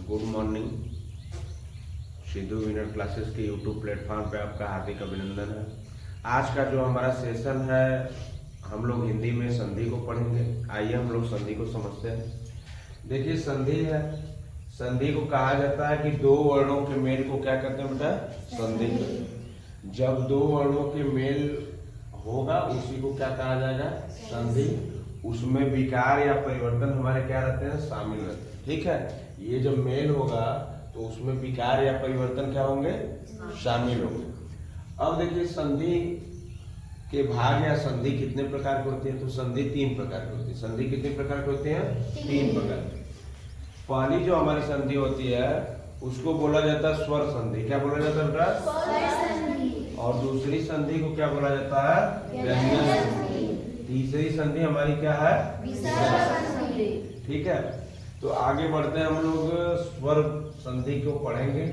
Good morning. Sidhu winner classes के YouTube platform पे आपका हार्दिक अभिनंदन है। आज का जो हमारा सेशन है, हम लोग हिंदी में संधि को पढ़ेंगे। आइए हम लोग संधि को समझते हैं। देखिए, संधि है, संधि को कहा जाता है कि दो वर्णों के मेल को क्या कहते हैं बेटा? संधि कहते हैं। जब दो वर्णों के मेल होगा उसी को क्या कहा जाएगा? संधि। उसमें विकार या परिवर्तन हमारे क्या रहते हैं? शामिल रहते हैं। ठीक है, ये जब मेल होगा तो उसमें विकार या परिवर्तन क्या होंगे? शामिल होंगे। अब देखिए, संधि के भाग या संधि कितने प्रकार की होती है? तो संधि 3 प्रकार की होती है। संधि कितने प्रकार की होती है? 3 प्रकार की। पहली जो हमारी संधि होती है उसको बोला जाता है स्वर संधि। क्या बोला जाता है बेटा? और दूसरी संधि को क्या बोला जाता है? व्यंजन संधि। तीसरी संधि हमारी क्या है? ठीक है, तो आगे बढ़ते हैं हम लोग, स्वर संधि को पढ़ेंगे।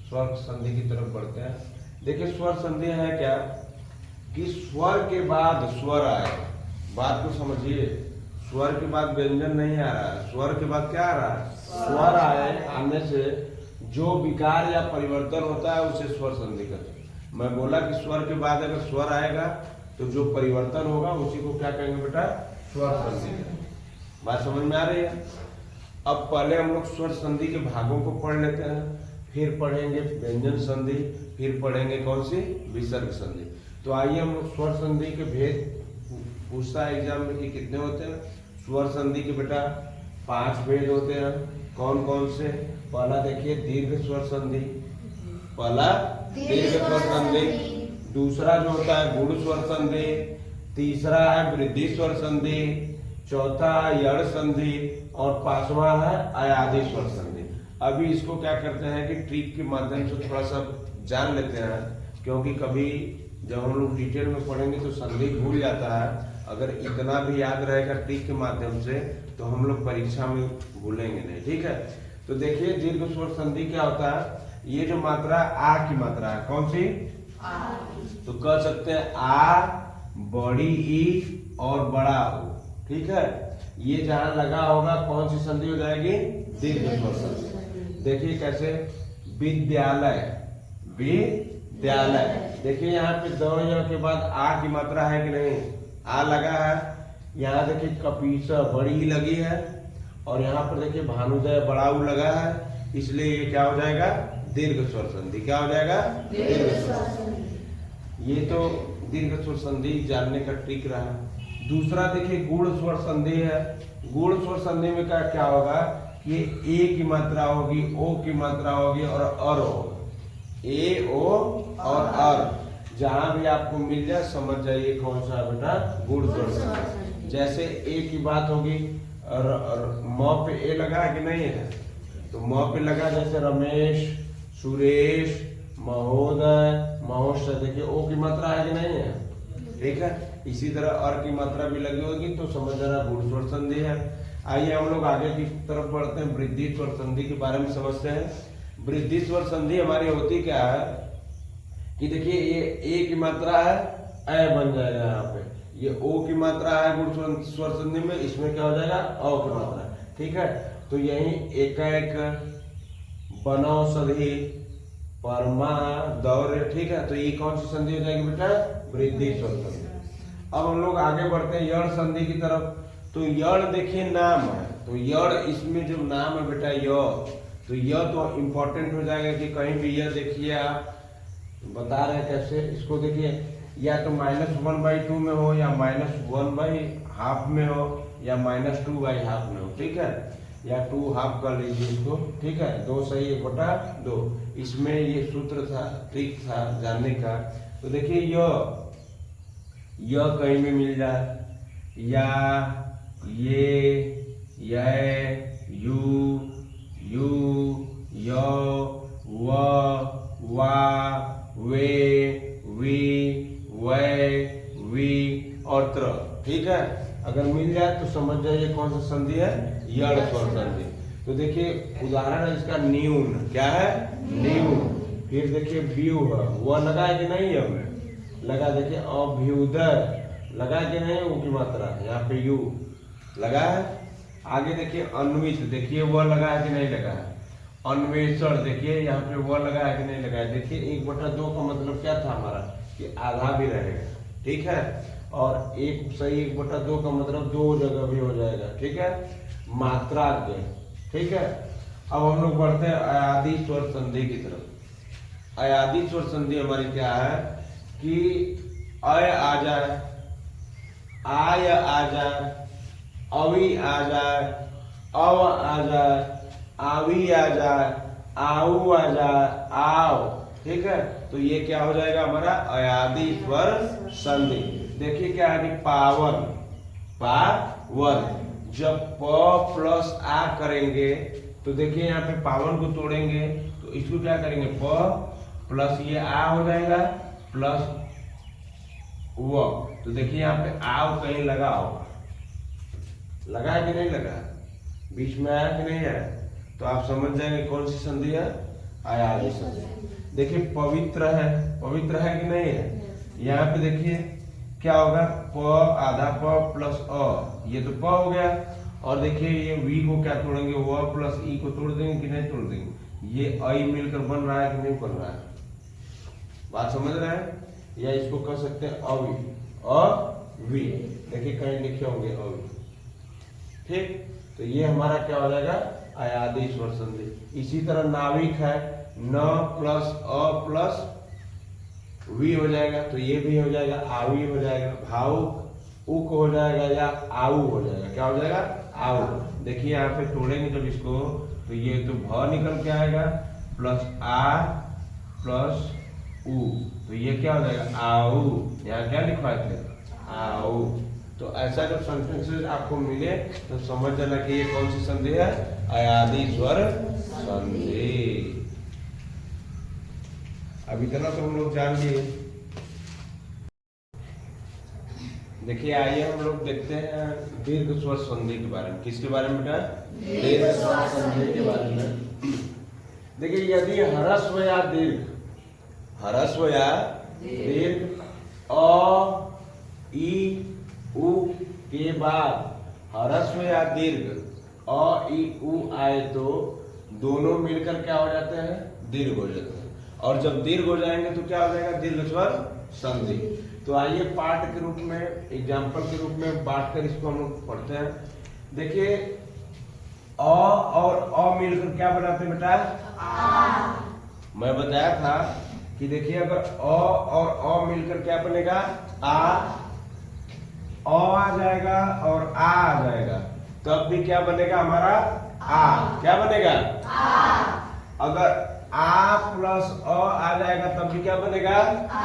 स्वर संधि की तरफ बढ़ते हैं। देखिए, स्वर संधि है क्या कि स्वर के बाद स्वर आए। बात को समझिए, स्वर के बाद व्यंजन नहीं आ रहा है, स्वर के बाद क्या आ रहा है? स्वर आए। आने से जो विकार या परिवर्तन होता है उसे स्वर संधि कहते हैं। मैं बोला कि स्वर के बाद अगर स्वर आएगा तो जो परिवर्तन होगा उसी को क्या कहेंगे बेटा? स्वर संधि। बात समझ में आ रही है? अब पहले हम लोग स्वर संधि के भागों को पढ़ लेते हैं, फिर पढ़ेंगे व्यंजन संधि, फिर पढ़ेंगे कौन सी? विसर्ग संधि। तो आइए हम लोग स्वर संधि के भेद पूछता है एग्जाम में कि कितने होते हैं। स्वर संधि के बेटा 5 भेद होते हैं। कौन कौन से? पहला देखिए, दीर्घ स्वर संधि। पहला दीर्घ स्वर संधि। दूसरा जो होता है गुण स्वर संधि। तीसरा है वृद्धि स्वर संधि। चौथा यड़ संधि। और 5वां है अयादि स्वर संधि। अभी इसको क्या करते हैं कि ट्रिक के माध्यम से थोड़ा सा जान लेते हैं, क्योंकि कभी जब हम लोग डिटेल में पढ़ेंगे तो संधि भूल जाता है। अगर इतना भी याद रहेगा ट्रिक के माध्यम से तो हम लोग परीक्षा में भूलेंगे नहीं। ठीक है, तो देखिए, दीर्घ स्वर संधि क्या होता है? ये जो मात्रा आ की मात्रा है, कौन सी? आ। तो कह सकते हैं आ, बड़ी ई और बड़ा ओ। ठीक है, ये जहां लगा होगा कौन सी संधि हो जाएगी? दीर्घ स्वर संधि। देखिए कैसे, विद्यालय, विद्यालय। देखिए यहाँ पे दो के बाद आ की मात्रा है कि नहीं? आ लगा है। यहाँ देखिए कपीसा, बड़ी ई लगी है। और यहाँ पर देखिए भानुदय, बड़ा ऊ लगा है। इसलिए ये क्या हो जाएगा? दीर्घ स्वर संधि। क्या हो जाएगा? दीर्घ स्वर संधि। ये तो दीर्घ स्वर संधि जानने का ट्रिक रहा। दूसरा देखिए, गुण स्वर संधि है। गुण स्वर संधि में क्या होगा कि ए की मात्रा होगी, ओ की मात्रा होगी और अर होगा। ए, ओ और अर जहां भी आपको मिल जाए समझ जाइए कौन सा बेटा? गुण स्वर संधि। जैसे ए की बात होगी, म पे ए लगा है कि नहीं है? तो म पे लगा, जैसे रमेश, सुरेश, महोदय, महोदय। देखिए ओ की मात्रा है कि नहीं है? ठीक है, इसी तरह अर की मात्रा भी लगी होगी तो समझ जाना गुण स्वर संधि है। आइए हम लोग आगे की तरफ बढ़ते हैं, वृद्धि स्वर संधि के बारे में समझते हैं। वृद्धि स्वर संधि हमारी होती क्या है कि देखिए, ये ए की मात्रा है, ए बन जाएगा यहाँ पे। ये ओ की मात्रा है गुण स्वर संधि में, इसमें क्या हो जाएगा? अ की मात्रा। ठीक है, तो यही एक बनौषधि, परमा, दौर्य। ठीक है, तो ये कौन सी संधि हो जाएगी बेटा? वृद्धि स्वर संधि। अब हम लोग आगे बढ़ते हैं यड़ संधि की तरफ। तो यड़ देखिए नाम है, तो यड़ इसमें जो नाम है बेटा य, तो यह तो इम्पोर्टेंट हो जाएगा कि कहीं भी यह देखिए आप बता रहे हैं कैसे इसको। देखिए, या तो -1/2 में हो, या -1/2 में हो, या -2/2 में हो। ठीक है, या 2 हाफ कर लीजिए इसको। ठीक है, 2 सही 1/2। इसमें ये सूत्र था, ट्रिक था जानने का। तो देखिए, यह कहीं में मिल जाए, या ये, यू, यो, व, वा, वे, वी, वे, वी और त्र। ठीक है, अगर मिल जाए तो समझ जाइए कौन सा संधि है? यड़ स्वर संधि। तो देखिए उदाहरण है इसका, न्यून। क्या है? न्यून। फिर देखिए व्यू है, वह लगा है कि नहीं है? हमें लगा। देखिए अभ्युदय लगा कि नहीं? ऊ की मात्रा यहाँ पे यू लगा है। आगे देखिए अन्वित, देखिए वह लगा है कि नहीं लगा है? अन्वेषण, देखिए यहाँ पे वो लगा है कि नहीं लगा है। देखिए 1/2 का मतलब क्या था हमारा कि आधा भी रहेगा, ठीक है। और एक सही 1/2 का मतलब 2 जगह भी हो जाएगा, ठीक है, मात्रा के, ठीक है। अब हम लोग बढ़ते हैं अयादी स्वर संधि की तरफ। अयादी स्वर संधि हमारी क्या है कि अय आ जाए, आय आ जाए, अवी आ जाए, अव आ जाए, आवी आ जाए, आऊ आ जाए, आओ, ठीक है। तो ये क्या हो जाएगा हमारा अयादी स्वर संधि। देखिए क्या है कि पावन, पावन, जब प प्लस आ करेंगे तो देखिए यहाँ पे पावन को तोड़ेंगे तो इसको क्या करेंगे, प प्लस ये आ हो जाएगा प्लस वो। तो देखिए यहाँ पे आओ कहीं लगा होगा, लगा है कि नहीं लगा, बीच में आया कि नहीं है, तो आप समझ जाएंगे कौन सी संधि है, अयादी संधि। देखिए पवित्र है, पवित्र है कि नहीं है। यहाँ पे देखिए क्या होगा, प आधा प प्लस अ, ये तो प हो गया। और देखिए ये वी को क्या तोड़ेंगे, व प्लस ई को तोड़ देंगे कि नहीं तोड़ देंगे, ये आई मिलकर बन रहा है कि नहीं बन रहा है, बात समझ रहे हैं। या इसको कह सकते हैं अवी, अवी, देखिए कहीं लिखे होंगे अवी, ठीक। तो ये हमारा क्या हो जाएगा अयादी स्वर संधि। इसी तरह नाविक है, न प्लस अ प्लस वी हो जाएगा, तो ये भी हो जाएगा आवी हो जाएगा। भावुक उक हो जाएगा या आऊ हो जाएगा, क्या हो जाएगा आऊ। देखिए यहाँ पे तोड़ेंगे जब इसको तो ये तो भ निकल के आएगा प्लस आ प्लस उ, तो ये क्या हो जाएगा आऊ। यहाँ क्या लिखवाए थे, आऊ। तो ऐसा जब सेंटेंसेस आपको मिले तो समझ जाना कि ये कौन सी संधि है, अयादी स्वर संधि। अब इतना तो हम लोग जान लिए। देखिए आइए हम लोग देखते हैं दीर्घ स्वर संधि के बारे में। किसके बारे में बेटा, दीर्घ स्वर संधि के बारे में। देखिए यदि ह्रस्व या दीर्घ, ह्रस्व या दीर्घ अ ई उ के बाद ह्रस्व या दीर्घ अ ई उ आए तो दोनों मिलकर क्या हो जाते हैं, दीर्घ हो जाते हैं। और जब दीर्घ हो जाएंगे तो क्या हो जाएगा, दीर्घ स्वर संधि। तो आइए पाठ के रूप में, एग्जाम्पल के रूप में बांटकर इसको हम लोग पढ़ते हैं। देखिए अ और अ मिलकर क्या बनाते हैं बेटा, आ। मैं बताया था कि देखिए अगर अ और अ मिलकर क्या बनेगा, आ जाएगा और आ जाएगा, तब भी क्या बनेगा हमारा आ, क्या बनेगा आ। अगर आ प्लस आ जाएगा तब भी क्या बनेगा आ।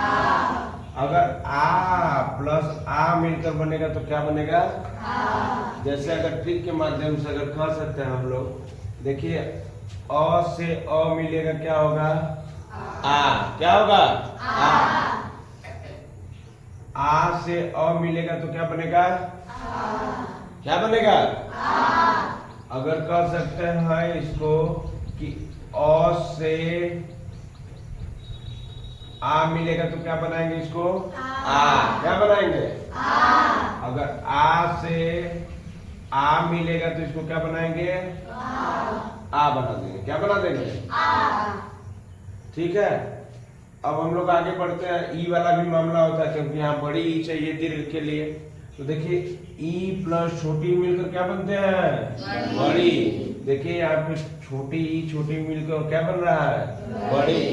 अगर आ प्लस आ मिलकर बनेगा तो क्या बनेगा आ। जैसे अगर ट्रिक के माध्यम से अगर कर सकते हैं हम लोग, देखिए अ से अ मिलेगा क्या होगा आ, क्या होगा आ से अ मिलेगा तो क्या बनेगा आ। क्या बनेगा आ। अगर कह सकते हैं इसको कि अ से आ मिलेगा तो क्या बनाएंगे इसको आ, क्या बनाएंगे आ। अगर आ से आ मिलेगा तो इसको क्या बनाएंगे आ बना देंगे, क्या बना देंगे आ। ठीक है। अब हम लोग आगे बढ़ते हैं। ई वाला भी मामला होता है क्योंकि यहाँ बड़ी ई चाहिए दीर्घ के लिए। तो देखिए ई प्लस छोटी मिलकर क्या बनते हैं, बड़ी। देखिए यहाँ पे छोटी ई छोटी मिलकर क्या बन रहा है, बड़ी।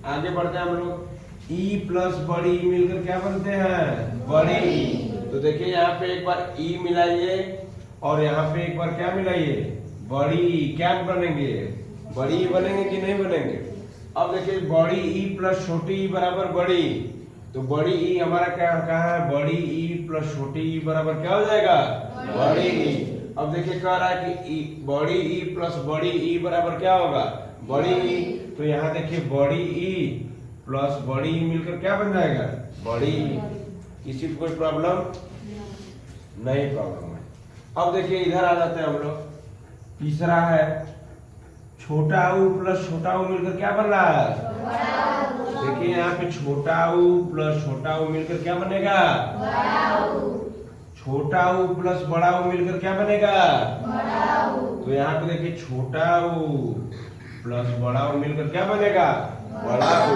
आगे बढ़ते हैं हम लोग, ई प्लस बड़ी मिलकर क्या बनते हैं, बड़ी। तो देखिए यहाँ पे एक बार ई मिलाइए और यहाँ पे एक बार क्या मिलाइए, बड़ी। क्या बनेंगे, बड़ी बनेंगे कि नहीं बनेंगे। अब देखिए बड़ी ई प्लस छोटी ई बराबर बड़ी, तो बड़ी ई हमारा क्या कहा है, बड़ी ई प्लस छोटी ई बराबर क्या हो जाएगा, बड़ी ई। अब देखिए कह रहा है कि बड़ी ई प्लस बड़ी ई बराबर क्या होगा, बड़ी ई। तो यहाँ देखिए बड़ी ई प्लस बड़ी ई मिलकर क्या बन जाएगा, बड़ी ई। किसी को कोई प्रॉब्लम नहीं, प्रॉब्लम है। अब देखिए इधर आ जाते हैं हम लोग। तीसरा है छोटा ऊ प्लस छोटा ऊ मिलकर क्या बन रहा है, देखिए यहाँ पे छोटा ऊ प्लस छोटा ऊ मिलकर क्या बनेगा, छोटा ऊ प्लस बड़ा ऊ मिलकर क्या बनेगा, तो यहाँ पे देखिए छोटा ऊ प्लस बड़ा ऊ मिलकर क्या बनेगा, बड़ा ऊ।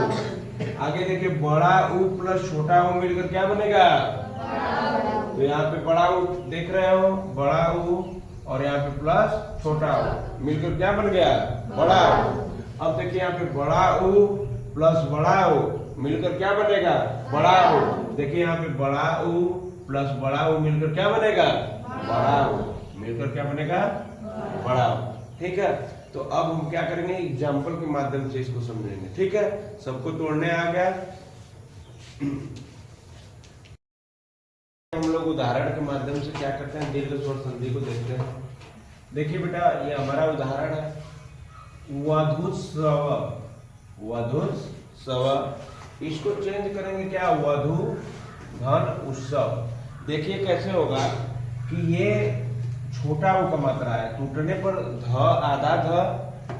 आगे देखिए बड़ा ऊ प्लस छोटा ऊ मिलकर क्या बनेगा, तो यहाँ पे बड़ा ऊ देख रहे हो, बड़ा ऊ और यहाँ पे प्लस छोटा ऊ मिलकर क्या बन गया, बड़ा ऊ। अब देखिए यहाँ पे बड़ा ऊ प्लस बड़ा ऊ मिलकर क्या बनेगा, बड़ा ऊ। देखिए यहाँ पे बड़ा ऊ प्लस बड़ा ऊ मिलकर क्या बनेगा, बड़ा ऊ मिलकर क्या बनेगा, बड़ा ऊ। ठीक है, तो अब हम क्या करेंगे, एग्जाम्पल के माध्यम से इसको समझेंगे। ठीक है, सबको तोड़ने आ गया। हम लोग उदाहरण के माध्यम से क्या करते हैं, दीर्घ स्वर संधि को देखते हैं। देखिए बेटा, ये हमारा उदाहरण है, वधुस्रव। वधुस्रव, इसको चेंज करेंगे क्या, वधु धन उत्सव। देखिए कैसे होगा कि ये छोटा ऊ का मात्रा है, टूटने पर ध आधा ध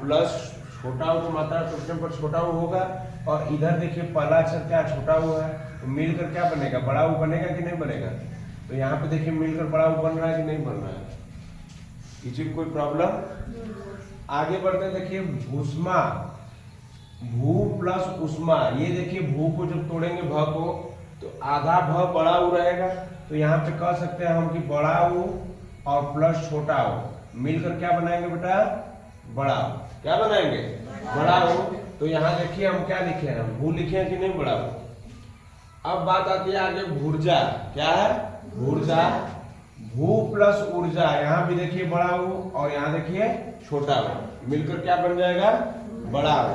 प्लस छोटा ऊ का मात्रा टूटने पर छोटा ऊ होगा, और इधर देखिए पहला अक्षर क्या छोटा ऊ है, तो मिलकर क्या बनेगा, बड़ा ऊ बनेगा कि नहीं बनेगा। तो यहाँ पे देखिए मिलकर बड़ा ऊ बन रहा है कि नहीं बन रहा है, किसी को कोई प्रॉब्लम। आगे बढ़ते हैं, देखिए भूष्मा, भू प्लस उष्मा। ये देखिए भू को जब तोड़ेंगे भ को, तो आधा भ बड़ा ऊ रहेगा, तो यहाँ पे कह सकते हैं हम कि बड़ा ऊ और प्लस छोटा ऊ मिलकर क्या बनाएंगे बेटा, बड़ा ऊ। क्या बनाएंगे, बड़ा ऊ। तो यहाँ देखिए हम क्या लिखे हैं, भू लिखे हैं कि नहीं, बड़ा ऊ। अब बात आती है आगे भूर्जा। क्या है, भूर्जा। भू प्लस ऊर्जा, यहाँ भी देखिए बड़ा ऊ और यहाँ देखिए छोटा ऊ मिलकर क्या बन जाएगा, बड़ा ऊ।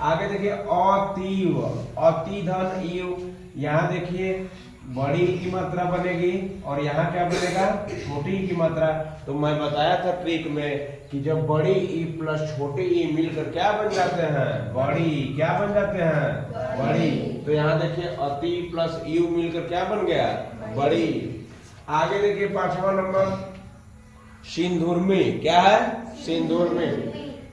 आगे देखिए अतीव, अति धन ईव। यहाँ देखिए बड़ी की मात्रा बनेगी और यहाँ क्या बनेगा, छोटी की मात्रा। तो मैं बताया था ट्रिक में कि जब बड़ी ई प्लस छोटी ई मिलकर क्या बन जाते हैं, बड़ी। क्या बन जाते हैं, बड़ी। तो यहाँ देखिए अति प्लस यू मिलकर क्या बन गया, बड़ी। आगे देखिए 5वां नंबर सिंदूर में। क्या है, सिंदूर में।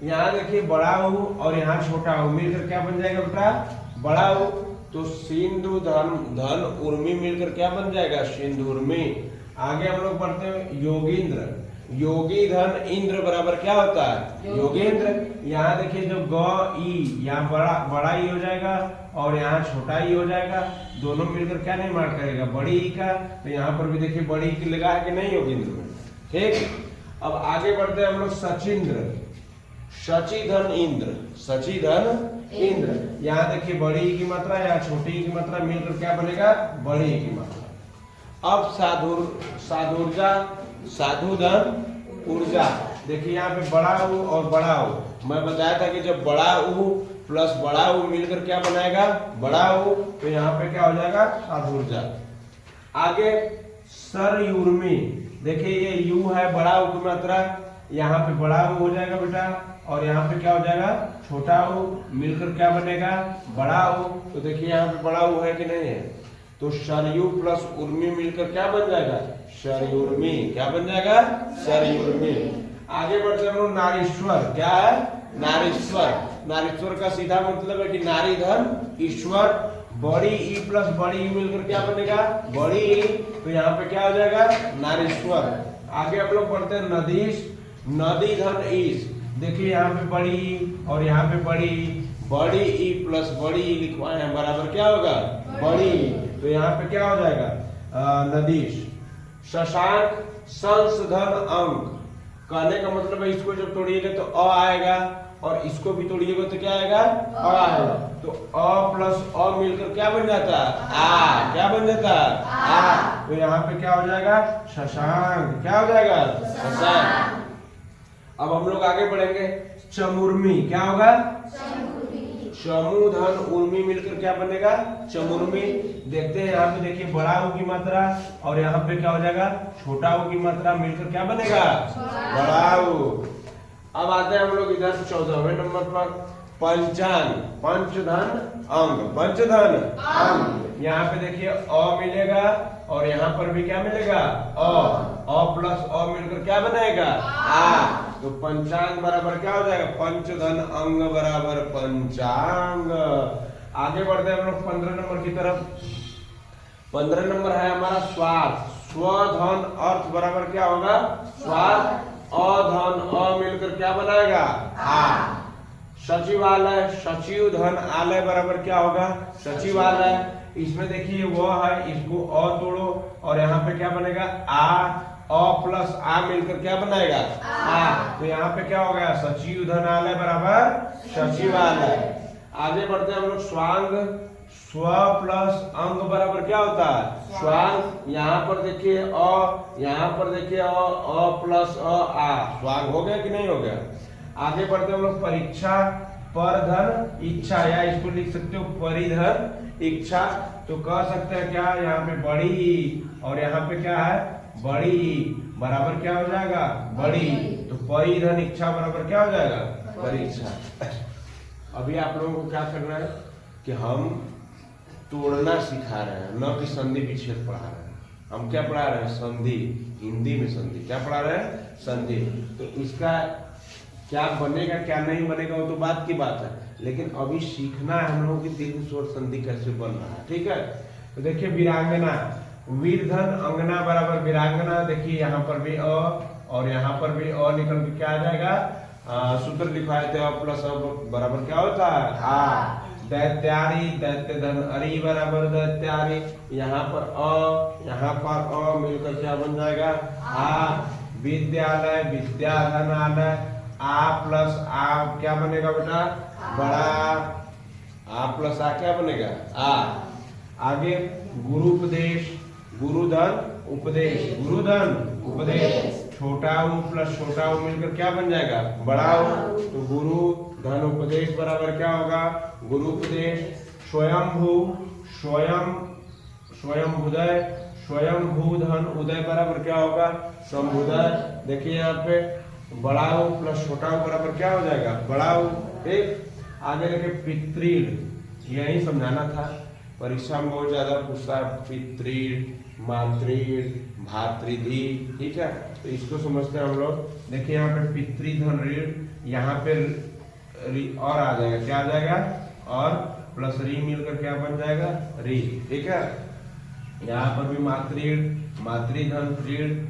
यहाँ देखिए बड़ा ऊ और यहाँ छोटा ऊ मिलकर क्या बन जाएगा बेटा, बड़ा ऊ। तो सिंधु धन धन उर्मी मिलकर क्या बन जाएगा, सिंदूर में। आगे हम लोग पढ़ते हैं योगींद्र। योगी धन इंद्र बराबर क्या होता है, योगेंद्र। यहाँ देखिए जो ग ई, यहाँ बड़ा ई हो जाएगा और यहाँ छोटा ई हो जाएगा, दोनों मिलकर क्या निर्माण करेगा, बड़ी ई का। तो यहाँ पर भी देखिए बड़ी ई लगा है कि नहीं योगेंद्र में। ठीक, अब आगे बढ़ते हैं हम लोग सचिंद्र। सची धन इंद्र, सची धन इंद्र। यहाँ देखिए बड़ी ई की मात्रा या छोटी ई की मात्रा मिलकर क्या बनेगा, बड़ी ई की मात्रा। अब साधुर्जा, साधु धन ऊर्जा। देखिए यहाँ पे बड़ा ऊ और बड़ा ऊ। मैं बताया था कि जब बड़ा ऊ प्लस बड़ा ऊ मिलकर क्या बनाएगा, बड़ा ऊ। तो यहाँ पे क्या हो जाएगा, साधुर्जा। आगे सरयूर्मी। देखिए ये यू है, बड़ा ऊ की मात्रा, यहाँ पे बड़ा ऊ हो जाएगा बेटा, और यहाँ पे क्या हो जाएगा, छोटा ऊ मिलकर क्या बनेगा, बड़ा ऊ। तो देखिए यहाँ पे बड़ा ऊ है कि नहीं है, तो सरयू प्लस उर्मी मिलकर क्या बन जाएगा, सरयुर्मी। क्या बन जाएगा, सरयुर्मी। आगे बढ़ते हम लोग नारीश्वर। क्या है, नारीश्वर। नारीश्वर का सीधा मतलब है कि नारी धन ईश्वर। बड़ी ई प्लस बड़ी ई मिलकर क्या बनेगा, बड़ी ई। तो यहाँ पे क्या हो जाएगा, नारीश्वर। आगे हम लोग पढ़ते हैं नदीश। नदी धन ईश। देखिए यहाँ पे बड़ी ई और यहाँ पे बड़ी ई। बड़ी ई प्लस बड़ी ई लिखवाए हैं बराबर क्या होगा, बड़ी ई। तो यहाँ पे क्या हो जाएगा, नदीश। शशांक संसधन अंक। कहने का मतलब है इसको जब तोड़िएगा तो अ आएगा, और इसको भी तोड़िएगा तो क्या आएगा, अ आएगा। तो अ प्लस अ मिलकर क्या बन जाता है, आ। क्या बन जाता है, आ। तो यहाँ पे क्या हो जाएगा, शशांक। क्या हो जाएगा, शशांक। अब हम लोग आगे बढ़ेंगे, चमुर्मी। क्या होगा, चमू धन उर्मी मिलकर क्या बनेगा, चमुर्मी। देखते हैं यहाँ पे देखिए बड़ा ऊ की मात्रा और यहाँ पे क्या हो जाएगा, छोटा ऊ की मात्रा मिलकर क्या बनेगा, बड़ा ऊ। अब आते हैं हम लोग इधर 14वें नंबर पर, पंचांग। पंचधन अंग, पंचधन अंग। यहाँ पे देखिए अ मिलेगा और यहाँ पर भी क्या मिलेगा, अ प्लस अ मिलकर क्या बनाएगा, आ। तो पंचांग बराबर क्या हो जाएगा, पंचधन अंग बराबर पंचांग। आगे बढ़ते हैं हम लोग 15 नंबर की तरफ। 15 नंबर है हमारा स्वार्थ। स्वधन अर्थ बराबर क्या होगा, स्वार्थ। अधन अ मिलकर क्या बनाएगा, आ। सचिवालय, सचिव धन आलय बराबर क्या होगा, सचिवालय। इसमें देखिए वो है, इसको अ तोड़ो और यहाँ पे क्या बनेगा, आ, अ प्लस आ मिलकर क्या बनाएगा, आ। तो यहाँ पे क्या हो गया, सचिव धनालय बराबर सचिवालय। आगे बढ़ते हैं हम लोग, स्वांग, स्व प्लस अंग बराबर क्या होता है, स्वांग। यहाँ पर देखिए अ, यहाँ पर देखिए अ प्लस आ, स्वांग हो गया कि नहीं हो गया। आगे बढ़ते हैं हम लोग, परीक्षा, पर धन इच्छा, या इसको लिख सकते हो परिधन इच्छा। तो कह सकते हैं क्या, यहाँ पे बड़ी और यहाँ पे क्या है, बड़ी बराबर क्या हो जाएगा, बड़ी। तो परिधन इच्छा बराबर क्या हो जाएगा, परीक्षा। अभी आप लोगों को क्या करना है कि हम तोड़ना सिखा रहे हैं, न कि संधि विच्छेद पढ़ा रहे हैं। हम क्या पढ़ा रहे हैं, संधि, हिंदी में संधि। क्या पढ़ा रहे हैं, संधि। तो इसका क्या बनेगा क्या नहीं बनेगा वो तो बात की बात है, लेकिन अभी सीखना है हम लोगों की दीर्घ स्वर संधि कैसे बन रहा है, ठीक है। तो देखिए वीरांगना, वीर धन अंगना बराबर वीरांगना। देखिए यहाँ पर भी अ और यहाँ पर भी अ निकल के क्या आ जाएगा, सूत्र लिखवाए थे, अ प्लस अ बराबर क्या होता है, आ। दैत्यारी, दैत्य धन अरि बराबर दैत्यारी। यहाँ पर अ, यहाँ पर अ मिलकर क्या बन जाएगा, आ। विद्यालय, विद्या धन आलय, आ प्लस आ क्या बनेगा बेटा, बड़ा। आ प्लस आ क्या बनेगा, आ। आगे गुरुपदेश, गुरुधन उपदेश, गुरुधन उपदेश। छोटा ऊ प्लस छोटा ऊ मिलकर क्या बन जाएगा, बड़ा ऊ। तो गुरु धन उपदेश बराबर क्या होगा, गुरुपदेश। स्वयंभू, स्वयं, स्वयंभुदय, स्वयंभू धन उदय बराबर क्या होगा, शंभुदय। देखिए यहाँ पे बड़ा ऊ प्लस छोटा ऊ बराबर क्या हो जाएगा, बड़ा ऊ, ठीक। आगे देखिए पितृण, यही समझाना था, परीक्षा में बहुत ज्यादा पूछता है, पितृण, मातृण, भातृधि, ठीक है। तो इसको समझते हैं हम लोग। देखिए यहाँ पे पितृधन ऋण, यहाँ पे और आ जाएगा, क्या आ जाएगा, और प्लस री मिलकर क्या बन जाएगा, री, ठीक है। यहाँ पर भी मातृण, मातृधन ऋण,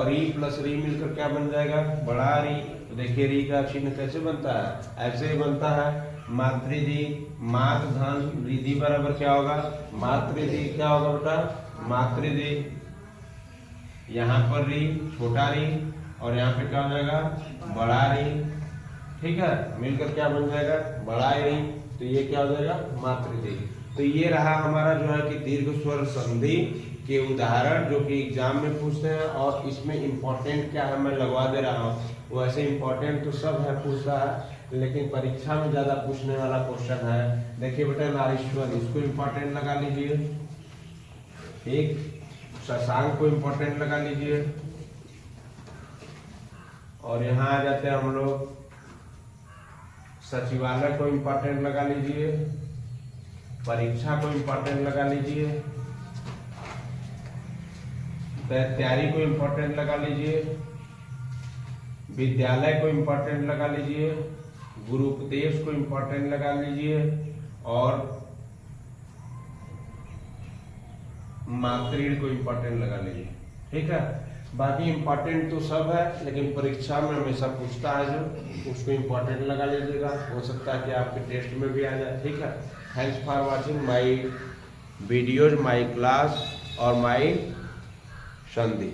री प्लस री मिलकर क्या बन जाएगा, बड़ा री। तो देखिए री का चिन्ह कैसे बनता है, ऐसे ही बनता है, मातृधि, मात धन रिधि बराबर क्या होगा, मातृधि। क्या होगा बेटा, मातृधि। यहाँ पर री, छोटा री, और यहाँ पे क्या हो जाएगा, बड़ा री, ठीक है। मिलकर क्या बन जाएगा, बड़ा री। तो ये क्या हो जाएगा, मातृधि। तो ये रहा हमारा जो है कि दीर्घ स्वर संधि के उदाहरण, जो कि एग्जाम में पूछते हैं। और इसमें इम्पोर्टेंट क्या है मैं लगवा दे रहा हूँ, वैसे इम्पोर्टेंट तो सब है पूछता है, लेकिन परीक्षा में ज्यादा पूछने वाला क्वेश्चन है। देखिए बेटा नारीश्वर, इसको इम्पोर्टेंट लगा लीजिए, एक शशांक को इम्पोर्टेंट लगा लीजिए। और यहाँ आ जाते हैं हम लोग, सचिवालय को इम्पोर्टेंट लगा लीजिए, परीक्षा को इम्पोर्टेंट लगा लीजिए, तैयारी को इम्पोर्टेंट लगा लीजिए, विद्यालय को इम्पोर्टेंट लगा लीजिए, गुरुपदेश को इम्पोर्टेंट लगा लीजिए, और मातृण को इम्पोर्टेंट लगा लीजिए, ठीक है। बाकी इम्पोर्टेंट तो सब है, लेकिन परीक्षा में हमेशा पूछता है जो, उसको इम्पोर्टेंट लगा लीजिएगा, हो सकता है कि आपके टेस्ट में भी आ जाए, ठीक है। Thanks for watching my videos, my class और माई संधि।